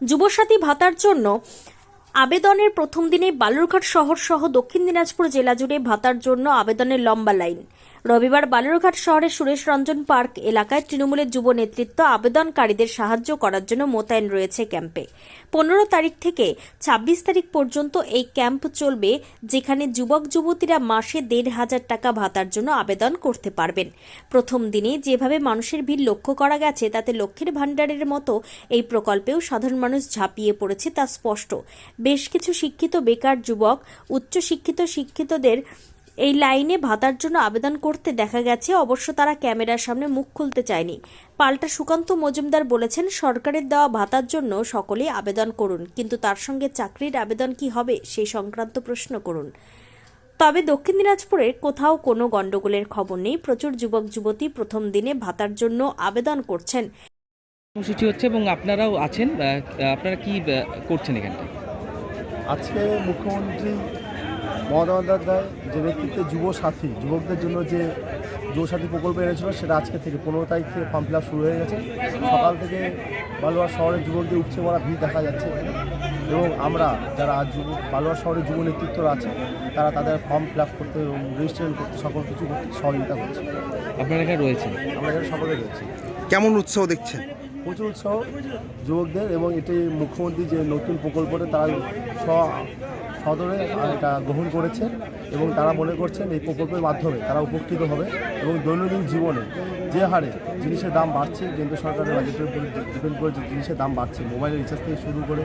যুবসাথী ভাতার জন্য আবেদনের প্রথম দিনে বালুরঘাট শহর সহ দক্ষিণ দিনাজপুর জেলা জুড়ে ভাতার জন্য আবেদনের লম্বা লাইন। রবিবার বালুরঘাট শহরের সুরেশ রঞ্জন পার্ক এলাকায় তৃণমূলের যুব নেতৃত্ব আবেদনকারীদের সাহায্য করার জন্য মোতায়েন রয়েছে ক্যাম্পে। 15 তারিখ থেকে 26 তারিখ পর্যন্ত এই ক্যাম্প চলবে, যেখানে যুবক যুবতীরা মাসে 1,500 টাকা ভাতার জন্য আবেদন করতে পারবেন। প্রথম দিনে যেভাবে মানুষের ভিড় লক্ষ্য করা গেছে, তাতে লক্ষ্মীর ভাণ্ডারের মতো এই প্রকল্পেও সাধারণ মানুষ ঝাঁপিয়ে পড়েছে তা স্পষ্ট। বেশ কিছু শিক্ষিত বেকার যুবক শিক্ষিতদের এই লাইনে ভাতার জন্য আবেদন করতে দেখা গেছে। অবশ্য তারা ক্যামেরার সামনে মুখ খুলতে চায়নি। পাল্টা সুকান্ত মজুমদার বলেছেন, সরকারের দেওয়া ভাতার জন্য সকলেই আবেদন করুন, কিন্তু তার সঙ্গে চাকরির আবেদন কি হবে সেই সংক্রান্ত প্রশ্ন করুন। তবে দক্ষিণ দিনাজপুরে কোথাও কোনো গন্ডগোলের খবর নেই। প্রচুর যুবক যুবতী প্রথম দিনে ভাতার জন্য আবেদন করছেন। কর্মসূচি হচ্ছে এবং আপনারাও আছেন, আপনারা কি করছেন এখানটায়? আজকে মুখ্যমন্ত্রী মমতা বন্দ্যোপাধ্যায় যে নেতৃত্বে যুবকদের জন্য যে যুবসাথী প্রকল্প এনেছিল, সেটা আজকে থেকে 15 তারিখ থেকে ফর্ম ফিল আপ শুরু হয়ে গেছে। সকাল থেকে বালুরঘাট শহরের যুবকদের উপচে পড়া ভিড় দেখা যাচ্ছে এখানে, এবং আমরা যারা বালুরঘাট শহরের যুব নেতৃত্বরা আছে, তারা তাদের ফর্ম ফিল আপ করতে এবং রেজিস্ট্রেশন করতে সকল কিছু করতে সহযোগিতা করছে। আপনারা এখানে রয়েছেন, আমরা এখানে সকলে রয়েছি। কেমন উৎসাহ দেখছেন? প্রচুর উৎসাহ যুবকদের, এবং এটি মুখ্যমন্ত্রী যে নতুন প্রকল্পটা তারা সদরে এটা গ্রহণ করেছেন, এবং তারা মনে করছেন এই প্রকল্পের মাধ্যমে তারা উপকৃত হবে। এবং দৈনন্দিন জীবনে যে হারে জিনিসের দাম বাড়ছে, কেন্দ্র সরকারের বাজেটের উপরে ডিপেন্ড করে যে জিনিসের দাম বাড়ছে, মোবাইলের রিচার্জ থেকে শুরু করে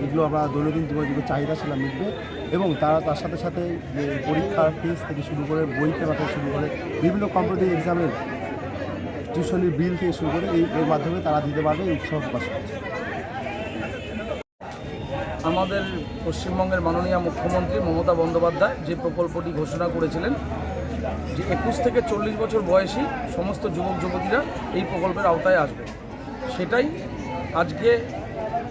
এগুলো আমরা দৈনন্দিন জীবনে যেগুলো চাহিদা সেটা মিটবে। এবং তার সাথে সাথে যে পরীক্ষার ফিস থেকে শুরু করে বই কেনা থেকে শুরু করে বিভিন্ন কম্পিটিটিভ এক্সামের টিউশনির বিল থেকে শুরু করে এর মাধ্যমে তারা দিতে পারবে, এই উৎসাহ প্রকাশ করছে। আমাদের পশ্চিমবঙ্গের মাননীয় মুখ্যমন্ত্রী মমতা বন্দ্যোপাধ্যায় যে প্রকল্পটি ঘোষণা করেছিলেন, যে 21 থেকে 40 বছর বয়সী সমস্ত যুবক যুবতীরা এই প্রকল্পের আওতায় আসবে, সেটাই আজকে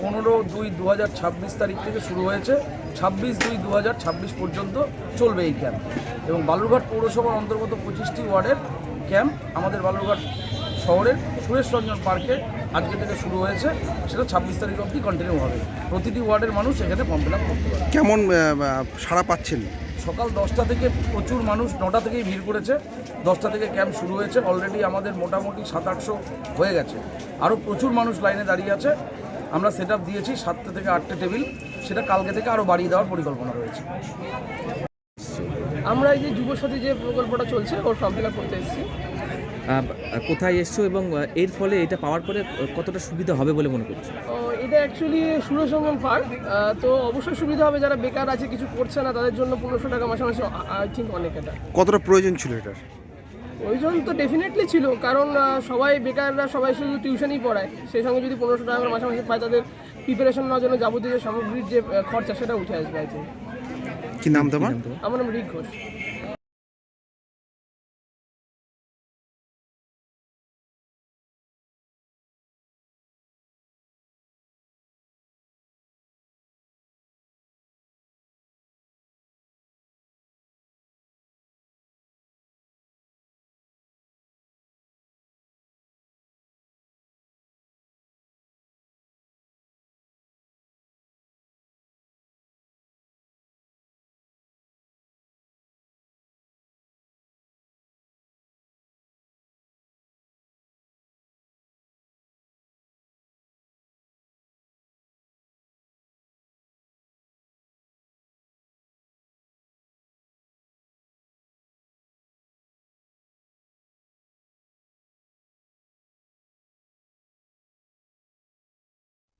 15/2/2026 তারিখ থেকে শুরু হয়েছে। 26/2/2026 পর্যন্ত চলবে এই ক্যাম্প। এবং বালুরঘাট পৌরসভার অন্তর্গত 25টি ওয়ার্ডের ক্যাম্প আমাদের বালুরঘাট শহরের সুরেশ রঞ্জন পার্কে আজকে থেকে শুরু হয়েছে, সেটা 26 তারিখ অবধি কন্টিনিউ হবে। প্রতিটি ওয়ার্ডের মানুষ এখানে ফর্ম ফিল আপ করতে পারে। কেমন সাড়া পাচ্ছেন? সকাল 10টা থেকে প্রচুর মানুষ, 9টা থেকেই ভিড় করেছে। 10টা থেকে ক্যাম্প শুরু হয়েছে, অলরেডি আমাদের মোটামুটি 700-800 হয়ে গেছে। আরও প্রচুর মানুষ লাইনে দাঁড়িয়ে আছে। আমরা সেট আপ দিয়েছি 7টে থেকে 8টে টেবিল, সেটা কালকে থেকে আরও বাড়িয়ে দেওয়ার পরিকল্পনা রয়েছে। আমরা এই যে যুবসাথী যে প্রকল্পটা চলছে, ওর ফর্ম ফিল আপ করতে এসেছি। কোথায় এসছো এবং এর ফলে এটা পাওয়ার পরে কতটা সুবিধা হবে বলে মনে করছো? এটা অ্যাকচুয়ালি সুরেশ রঞ্জন পার্ক, তো অবশ্যই সুবিধা হবে। যারা বেকার আছে, কিছু করছে না, তাদের জন্য 1500 টাকা মাসে মাসে আই থিঙ্ক অনেক। এটা কতটা প্রয়োজন ছিল এটার? প্রয়োজন তো ডেফিনেটলি ছিল, কারণ সবাই বেকাররা সবাই শুধু টিউশনই পড়ায়, সেই সঙ্গে যদি 1500 টাকা করে মাসে মাসে পায়, তাদের প্রিপারেশন নেওয়ার জন্য যাবতীয় যে সামগ্রীর যে খরচা, সেটা উঠে আসবে। I think. কি নাম তোমার? আমার নাম রিক ঘোষ।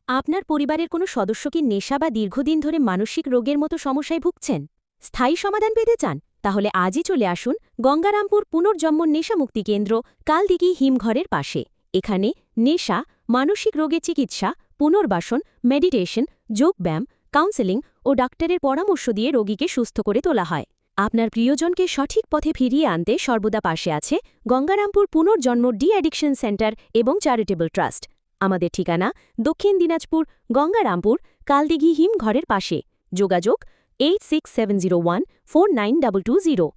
আপনার পরিবারের কোনো সদস্য কি নেশা বা দীর্ঘদিন ধরে মানসিক রোগের মতো সমস্যায় ভুগছেন? স্থায়ী সমাধান পেতে চান? তাহলে আজই চলে আসুন গঙ্গারামপুর পুনর্জন্ম নেশামুক্তি কেন্দ্র, কালদিঘি হিমঘরের পাশে। এখানে নেশা, মানসিক রোগের চিকিৎসা, পুনর্বাসন, মেডিটেশন, যোগব্যায়াম, কাউন্সেলিং ও ডাক্তারের পরামর্শ দিয়ে রোগীকে সুস্থ করে তোলা হয়। আপনার প্রিয়জনকে সঠিক পথে ফিরিয়ে আনতে সর্বদা পাশে আছে গঙ্গারামপুর পুনর্জন্ম ডি অ্যাডিকশন সেন্টার এবং চ্যারিটেবল ট্রাস্ট। আমাদের ঠিকানা দক্ষিণ দিনাজপুর, গঙ্গারামপুর, কালদিঘি হিমঘরের পাশে। যোগাযোগ 8670149220।